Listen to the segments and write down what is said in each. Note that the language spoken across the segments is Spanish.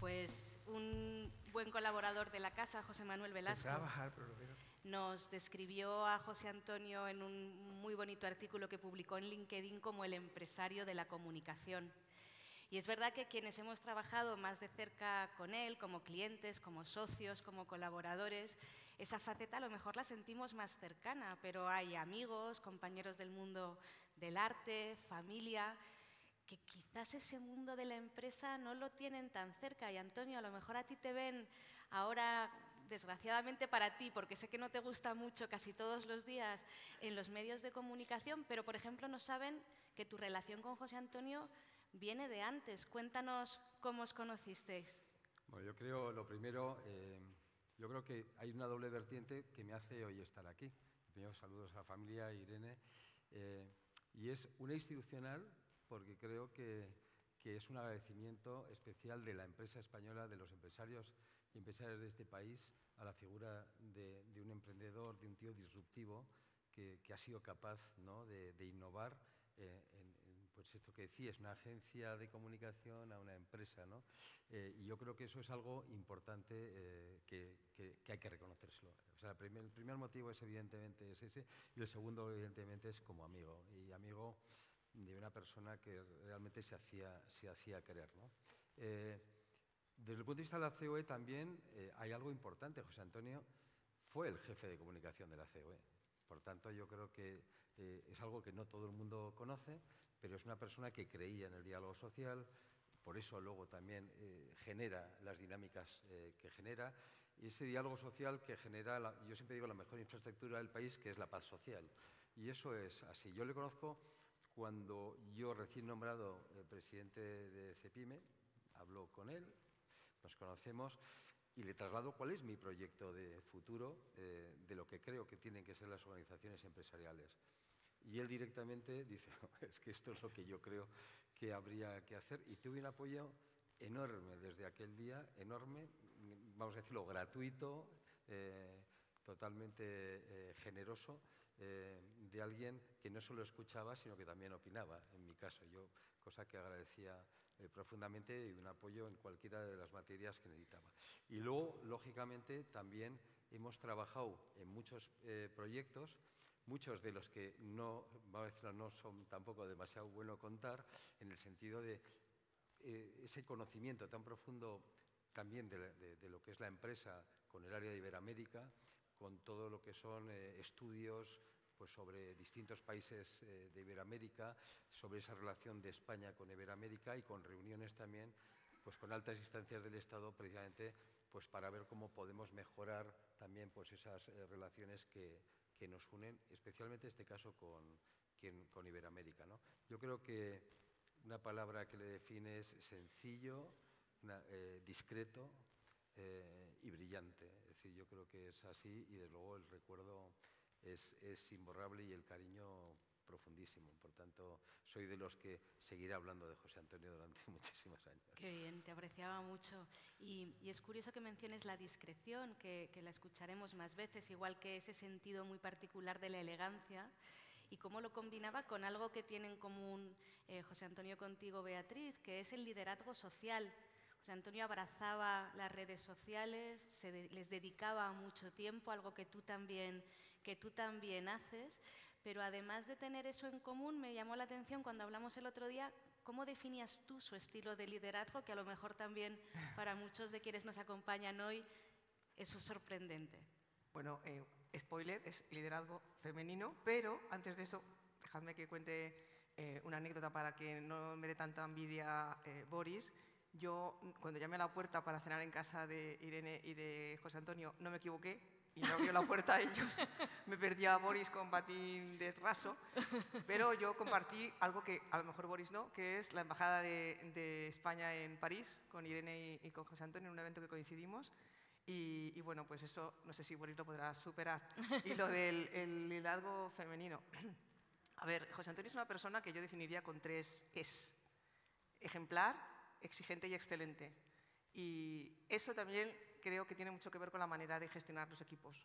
Pues un buen colaborador de la casa, José Manuel Velasco, nos describió a José Antonio en un muy bonito artículo que publicó en LinkedIn como el empresario de la comunicación. Y es verdad que quienes hemos trabajado más de cerca con él, como clientes, como socios, como colaboradores, esa faceta a lo mejor la sentimos más cercana, pero hay amigos, compañeros del mundo del arte, familia, que quizás ese mundo de la empresa no lo tienen tan cerca. Y Antonio, a lo mejor a ti te ven ahora, desgraciadamente para ti, porque sé que no te gusta mucho casi todos los días en los medios de comunicación, pero por ejemplo no saben que tu relación con José Antonio viene de antes. Cuéntanos cómo os conocisteis. Bueno, yo creo, lo primero, yo creo que hay una doble vertiente que me hace hoy estar aquí. Primero, saludos a la familia, Irene, y es una institucional, porque creo que es un agradecimiento especial de la empresa española, de los empresarios y empresarias de este país, a la figura de un emprendedor, de un tío disruptivo que ha sido capaz, ¿no?, de innovar pues esto que decías, una agencia de comunicación a una empresa, ¿no? Y yo creo que eso es algo importante que hay que reconocérselo. O sea, el primer motivo es evidentemente es ese, y el segundo evidentemente es como amigo, y amigo de una persona que realmente se hacía querer, ¿no? Desde el punto de vista de la COE también hay algo importante. José Antonio fue el jefe de comunicación de la COE. Por tanto, yo creo que es algo que no todo el mundo conoce, pero es una persona que creía en el diálogo social, por eso luego también genera las dinámicas que genera, y ese diálogo social que genera, yo siempre digo, la mejor infraestructura del país, que es la paz social. Y eso es así. Yo le conozco cuando yo, recién nombrado presidente de CEPIME, hablo con él, nos conocemos y le traslado cuál es mi proyecto de futuro, de lo que creo que tienen que ser las organizaciones empresariales. Y él directamente dice, es que esto es lo que yo creo que habría que hacer. Y tuve un apoyo enorme desde aquel día, enorme, vamos a decirlo, gratuito, totalmente generoso, de alguien que no solo escuchaba, sino que también opinaba, en mi caso. Yo, cosa que agradecía profundamente, y un apoyo en cualquiera de las materias que necesitaba. Y luego, lógicamente, también hemos trabajado en muchos proyectos, muchos de los que no, vamos a decirlo, no son tampoco demasiado bueno contar, en el sentido de ese conocimiento tan profundo también de lo que es la empresa con el área de Iberoamérica, con todo lo que son estudios pues, sobre distintos países de Iberoamérica, sobre esa relación de España con Iberoamérica y con reuniones también pues, con altas instancias del Estado, precisamente pues, para ver cómo podemos mejorar también pues, esas relaciones que nos unen, especialmente en este caso con Iberoamérica, ¿no? Yo creo que una palabra que le define es sencillo, discreto y brillante. Es decir, yo creo que es así y desde luego el recuerdo es imborrable y el cariño profundísimo. Por tanto, soy de los que seguiré hablando de José Antonio durante muchísimos años. Qué bien, te apreciaba mucho. Y es curioso que menciones la discreción, que la escucharemos más veces, igual que ese sentido muy particular de la elegancia, y cómo lo combinaba con algo que tiene en común José Antonio contigo, Beatriz, que es el liderazgo social. José Antonio abrazaba las redes sociales, les dedicaba mucho tiempo, algo que tú también haces, pero además de tener eso en común, me llamó la atención cuando hablamos el otro día, ¿cómo definías tú su estilo de liderazgo? Que a lo mejor también para muchos de quienes nos acompañan hoy eso es sorprendente. Bueno, spoiler, es liderazgo femenino, pero antes de eso, dejadme que cuente una anécdota para que no me dé tanta envidia Boris. Yo, cuando llamé a la puerta para cenar en casa de Irene y de José Antonio, no me equivoqué y no abrió la puerta a ellos. Me perdí a Boris con patín de raso, pero yo compartí algo que a lo mejor Boris no, que es la Embajada de España en París, con Irene y con José Antonio, en un evento que coincidimos. Y bueno, pues eso no sé si Boris lo podrá superar. Y lo del el liderazgo femenino. A ver, José Antonio es una persona que yo definiría con 3 es. Ejemplar, exigente y excelente. Y eso también creo que tiene mucho que ver con la manera de gestionar los equipos.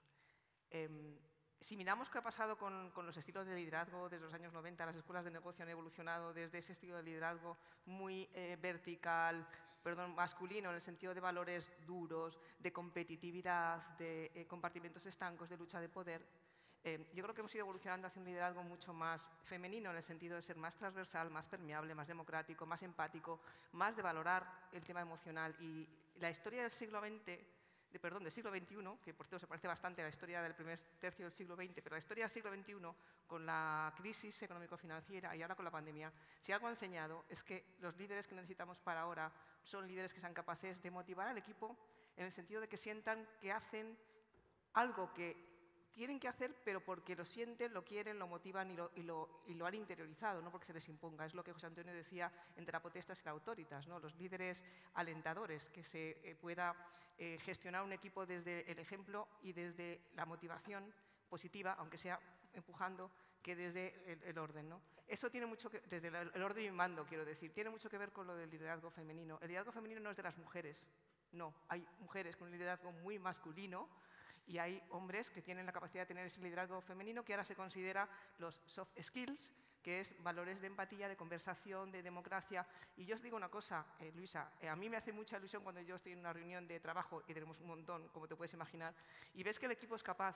Si miramos qué ha pasado con los estilos de liderazgo desde los años 90, las escuelas de negocio han evolucionado desde ese estilo de liderazgo muy vertical, masculino en el sentido de valores duros, de competitividad, de compartimentos estancos, de lucha de poder. Yo creo que hemos ido evolucionando hacia un liderazgo mucho más femenino en el sentido de ser más transversal, más permeable, más democrático, más empático, más de valorar el tema emocional. Y la historia del siglo XXI, que por cierto se parece bastante a la historia del primer tercio del siglo XX, pero la historia del siglo XXI, con la crisis económico-financiera y ahora con la pandemia, si algo ha enseñado es que los líderes que necesitamos para ahora son líderes que sean capaces de motivar al equipo en el sentido de que sientan que hacen algo que tienen que hacer, pero porque lo sienten, lo quieren, lo motivan y lo han interiorizado, no porque se les imponga. Es lo que José Antonio decía entre la potestas y la autoritas, ¿no? Los líderes alentadores, que se pueda gestionar un equipo desde el ejemplo y desde la motivación positiva, aunque sea empujando, que desde el orden, ¿no? Eso tiene mucho que, desde el orden y mando, quiero decir, tiene mucho que ver con lo del liderazgo femenino. El liderazgo femenino no es de las mujeres, no. Hay mujeres con un liderazgo muy masculino, y hay hombres que tienen la capacidad de tener ese liderazgo femenino que ahora se considera los soft skills, que es valores de empatía, de conversación, de democracia. Y yo os digo una cosa, Luisa, a mí me hace mucha ilusión cuando yo estoy en una reunión de trabajo, y tenemos un montón, como te puedes imaginar, y ves que el equipo es capaz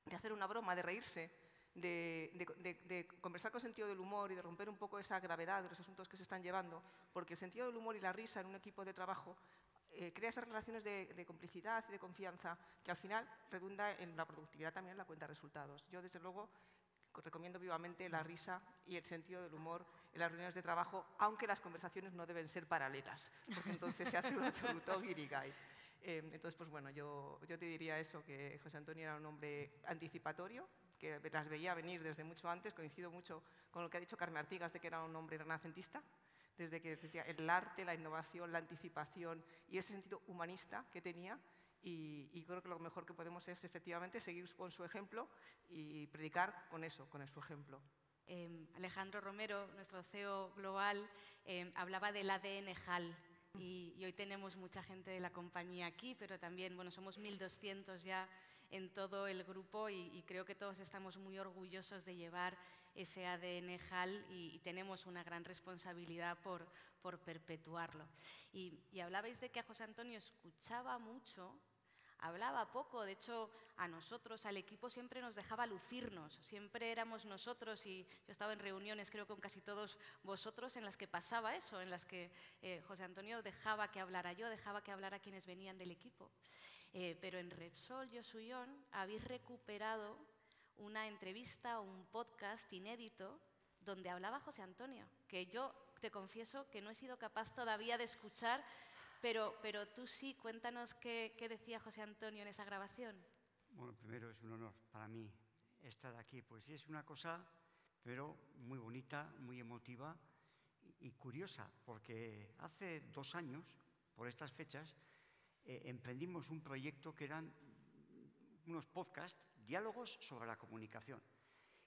de hacer una broma, de reírse, de conversar con sentido del humor y de romper un poco esa gravedad de los asuntos que se están llevando, porque el sentido del humor y la risa en un equipo de trabajo crea esas relaciones de complicidad y de confianza que al final redunda en la productividad también en la cuenta de resultados. Yo, desde luego, recomiendo vivamente la risa y el sentido del humor en las reuniones de trabajo, aunque las conversaciones no deben ser paralelas, porque entonces se hace un absoluto guirigay. Entonces, pues bueno, yo te diría eso, que José Antonio era un hombre anticipatorio, que las veía venir desde mucho antes. Coincido mucho con lo que ha dicho Carmen Artigas de que era un hombre renacentista, desde que el arte, la innovación, la anticipación y ese sentido humanista que tenía, y creo que lo mejor que podemos es efectivamente seguir con su ejemplo y predicar con eso, con su ejemplo. Alejandro Romero, nuestro CEO global, hablaba del ADN HAL, y hoy tenemos mucha gente de la compañía aquí, pero también, bueno, somos 1.200 ya en todo el grupo, y creo que todos estamos muy orgullosos de llevar ese ADN HAL y tenemos una gran responsabilidad por perpetuarlo. Y hablabais de que a José Antonio escuchaba mucho, hablaba poco. De hecho, a nosotros, al equipo, siempre nos dejaba lucirnos, siempre éramos nosotros, y yo he estado en reuniones, creo que con casi todos vosotros, en las que pasaba eso, en las que José Antonio dejaba que hablara yo, dejaba que hablara quienes venían del equipo. Pero en Repsol, Josu y Jon, habéis recuperado una entrevista o un podcast inédito donde hablaba José Antonio, que yo te confieso que no he sido capaz todavía de escuchar, pero tú sí. Cuéntanos qué decía José Antonio en esa grabación. Bueno, primero es un honor para mí estar aquí. Pues sí, es una cosa, pero muy bonita, muy emotiva y curiosa, porque hace 2 años, por estas fechas, emprendimos un proyecto que eran unos podcasts, diálogos sobre la comunicación.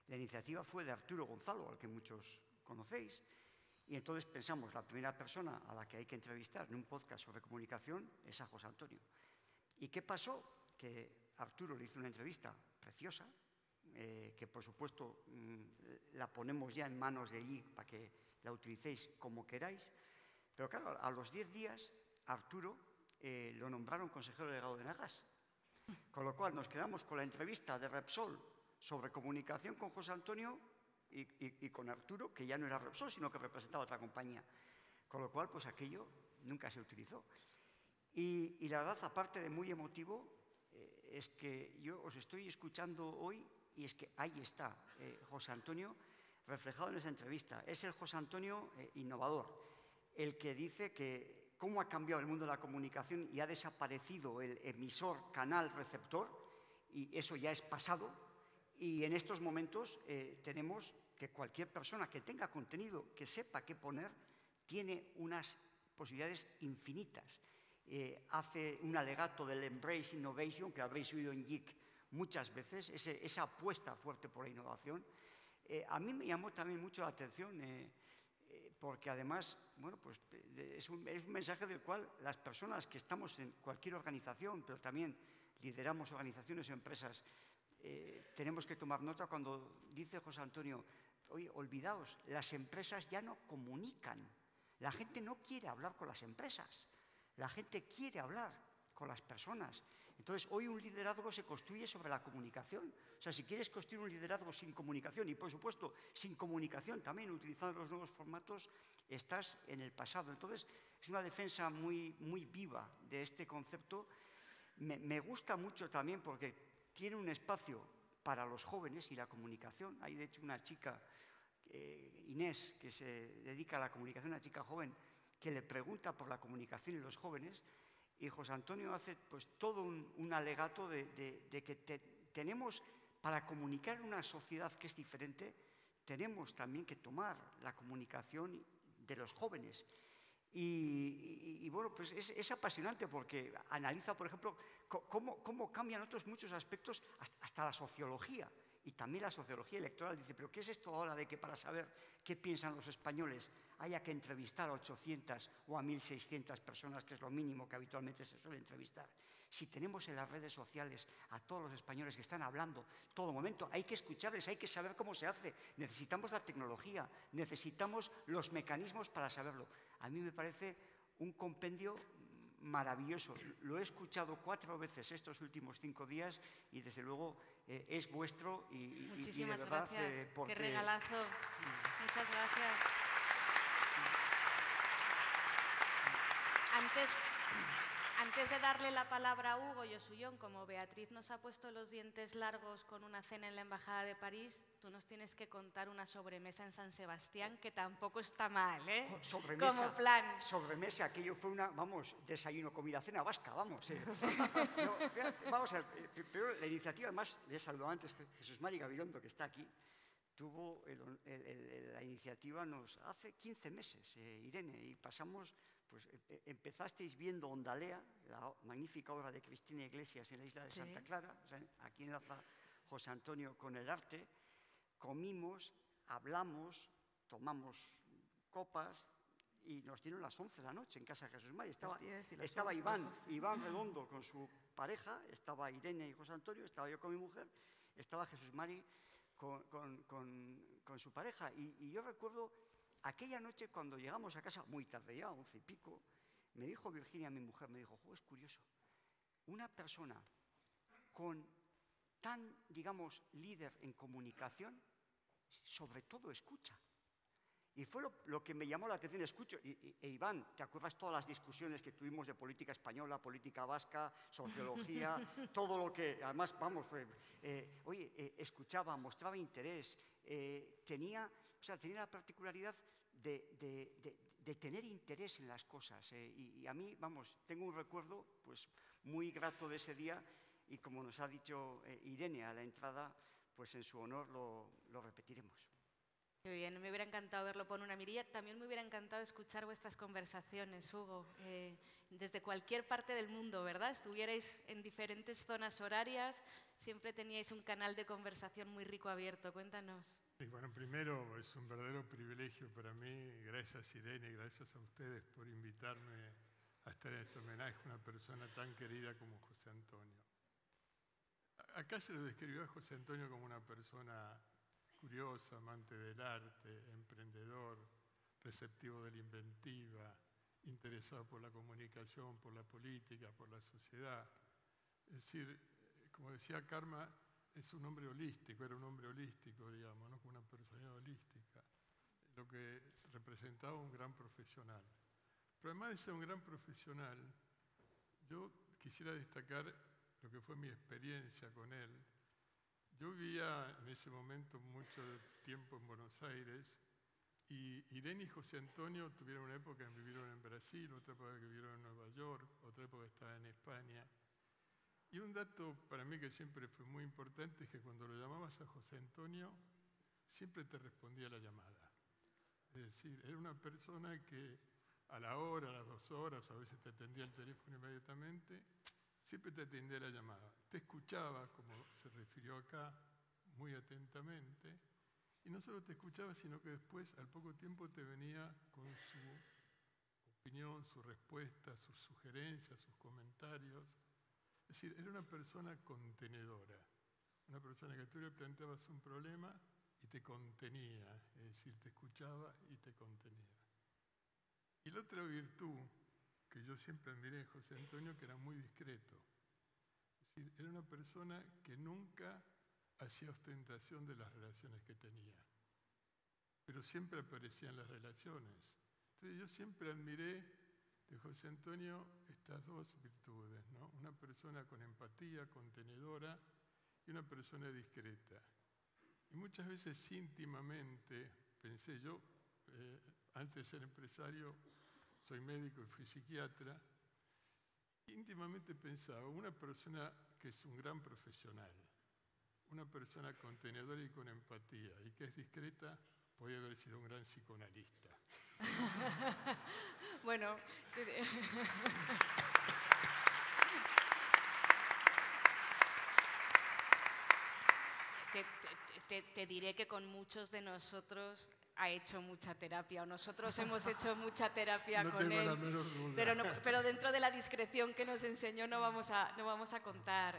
La iniciativa fue de Arturo Gonzalo, al que muchos conocéis, y entonces pensamos, la primera persona a la que hay que entrevistar en un podcast sobre comunicación es a José Antonio. ¿Y qué pasó? Que Arturo le hizo una entrevista preciosa, que por supuesto la ponemos ya en manos de allí para que la utilicéis como queráis, pero claro, a los 10 días Arturo lo nombraron consejero delegado de Nagas. Con lo cual nos quedamos con la entrevista de Repsol sobre comunicación con José Antonio y con Arturo, que ya no era Repsol, sino que representaba otra compañía. Con lo cual, pues aquello nunca se utilizó. Y la verdad, aparte de muy emotivo, es que yo os estoy escuchando hoy y es que ahí está José Antonio reflejado en esa entrevista. Es el José Antonio innovador, el que dice que cómo ha cambiado el mundo de la comunicación y ha desaparecido el emisor, canal, receptor, y eso ya es pasado. Y en estos momentos tenemos que cualquier persona que tenga contenido, que sepa qué poner, tiene unas posibilidades infinitas. Hace un alegato del Embrace Innovation, que habréis oído en JIC muchas veces, esa apuesta fuerte por la innovación. A mí me llamó también mucho la atención, porque además, bueno, pues es un mensaje del cual las personas que estamos en cualquier organización, pero también lideramos organizaciones o empresas, tenemos que tomar nota cuando dice José Antonio, oye, olvidaos, las empresas ya no comunican, La gente no quiere hablar con las empresas, la gente quiere hablar con las personas. Entonces, hoy un liderazgo se construye sobre la comunicación. O sea, si quieres construir un liderazgo sin comunicación y, por supuesto, sin comunicación también, utilizando los nuevos formatos, estás en el pasado. Entonces, es una defensa muy, muy viva de este concepto. Me gusta mucho también porque tiene un espacio para los jóvenes y la comunicación. Hay, de hecho, una chica, Inés, que se dedica a la comunicación, una chica joven, que le pregunta por la comunicación y los jóvenes. Y José Antonio hace pues, todo un alegato de que tenemos, para comunicar en una sociedad que es diferente, tenemos también que tomar la comunicación de los jóvenes. Y bueno, pues es apasionante porque analiza, por ejemplo, cómo cambian otros muchos aspectos, hasta la sociología. Y también la sociología electoral dice, pero ¿qué es esto ahora de que para saber qué piensan los españoles haya que entrevistar a 800 o a 1.600 personas, que es lo mínimo que habitualmente se suele entrevistar? Si tenemos en las redes sociales a todos los españoles que están hablando todo momento, hay que escucharles, hay que saber cómo se hace. Necesitamos la tecnología, necesitamos los mecanismos para saberlo. A mí me parece un compendio maravilloso. Lo he escuchado 4 veces estos últimos 5 días y desde luego es vuestro y muchísimas de verdad, gracias. porque... Qué regalazo. Muchas gracias. Antes de darle la palabra a Hugo Yosullón, como Beatriz nos ha puesto los dientes largos con una cena en la Embajada de París, tú nos tienes que contar una sobremesa en San Sebastián, que tampoco está mal, ¿eh? Sobremesa, como plan. Sobremesa, aquello fue una, vamos, desayuno, comida, cena vasca, vamos. No, vamos a ver, pero la iniciativa, además, le he saludado antes, Jesús Mari Gabilondo, que está aquí, tuvo la iniciativa hace 15 meses, Irene, y pasamos... Pues empezasteis viendo Ondalea, la magnífica obra de Cristina Iglesias en la isla de Santa Clara, o sea, aquí enlaza José Antonio con el arte, comimos, hablamos, tomamos copas y nos dieron las 11 de la noche en casa de Jesús Mari. Estaba Iván Redondo con su pareja, estaba Irene y José Antonio, estaba yo con mi mujer, estaba Jesús Mari con su pareja. Y yo recuerdo... Aquella noche, cuando llegamos a casa, muy tarde ya, 11 y pico, me dijo Virginia, mi mujer, me dijo, es curioso, una persona con tan, digamos, líder en comunicación, sobre todo escucha. Y fue lo que me llamó la atención, escucho. Iván, ¿te acuerdas todas las discusiones que tuvimos de política española, política vasca, sociología, todo lo que, además, vamos, escuchaba, mostraba interés, tenía la particularidad de tener interés en las cosas. Y a mí, vamos, tengo un recuerdo pues, muy grato de ese día y como nos ha dicho Irene a la entrada, pues en su honor lo repetiremos. Qué bien, me hubiera encantado verlo por una mirilla. También me hubiera encantado escuchar vuestras conversaciones, Hugo, desde cualquier parte del mundo, ¿verdad? Estuvierais en diferentes zonas horarias, siempre teníais un canal de conversación muy rico abierto. Cuéntanos. Sí, bueno, primero es un verdadero privilegio para mí, gracias Irene, gracias a ustedes por invitarme a estar en este homenaje a una persona tan querida como José Antonio. Acá se lo describió a José Antonio como una persona curiosa, amante del arte, emprendedor, receptivo de la inventiva, interesado por la comunicación, por la política, por la sociedad. Es decir, como decía Karma, es un hombre holístico, era un hombre holístico, digamos, ¿no? Con una personalidad holística, lo que representaba un gran profesional. Pero además de ser un gran profesional, yo quisiera destacar lo que fue mi experiencia con él. Yo vivía en ese momento mucho tiempo en Buenos Aires y Irene y José Antonio tuvieron una época que vivieron en Brasil, otra época que vivieron en Nueva York, otra época que estaban en España. Y un dato para mí que siempre fue muy importante es que cuando lo llamabas a José Antonio, siempre te respondía la llamada. Es decir, era una persona que a la hora, a las 2 horas, a veces te atendía el teléfono inmediatamente, siempre te atendía la llamada. Te escuchaba, como se refirió acá, muy atentamente, y no solo te escuchaba, sino que después, al poco tiempo, te venía con su opinión, su respuesta, sus sugerencias, sus comentarios. Es decir, era una persona contenedora, una persona que tú le planteabas un problema y te contenía, es decir, te escuchaba y te contenía. Y la otra virtud que yo siempre admiré en José Antonio, que era muy discreto. Es decir, era una persona que nunca hacía ostentación de las relaciones que tenía, pero siempre aparecían las relaciones. Entonces yo siempre admiré de José Antonio estas dos virtudes, ¿no? Una persona con empatía, contenedora, y una persona discreta. Y muchas veces íntimamente pensé yo, antes de ser empresario, soy médico y fui psiquiatra, íntimamente pensaba, una persona que es un gran profesional, una persona contenedora y con empatía, y que es discreta, podía haber sido un gran psicoanalista. Bueno, te diré que con muchos de nosotros ha hecho mucha terapia, o nosotros hemos hecho mucha terapia no con tengo él, la menor duda. pero dentro de la discreción que nos enseñó no vamos a contar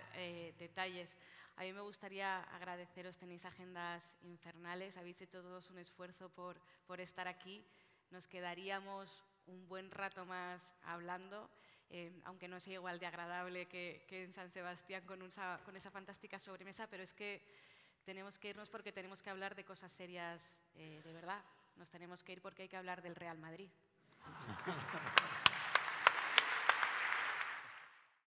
detalles. A mí me gustaría agradeceros, tenéis agendas infernales, habéis hecho todos un esfuerzo por estar aquí. Nos quedaríamos un buen rato más hablando, aunque no sea igual de agradable que en San Sebastián con esa fantástica sobremesa, pero es que tenemos que irnos porque tenemos que hablar de cosas serias de verdad. Nos tenemos que ir porque hay que hablar del Real Madrid.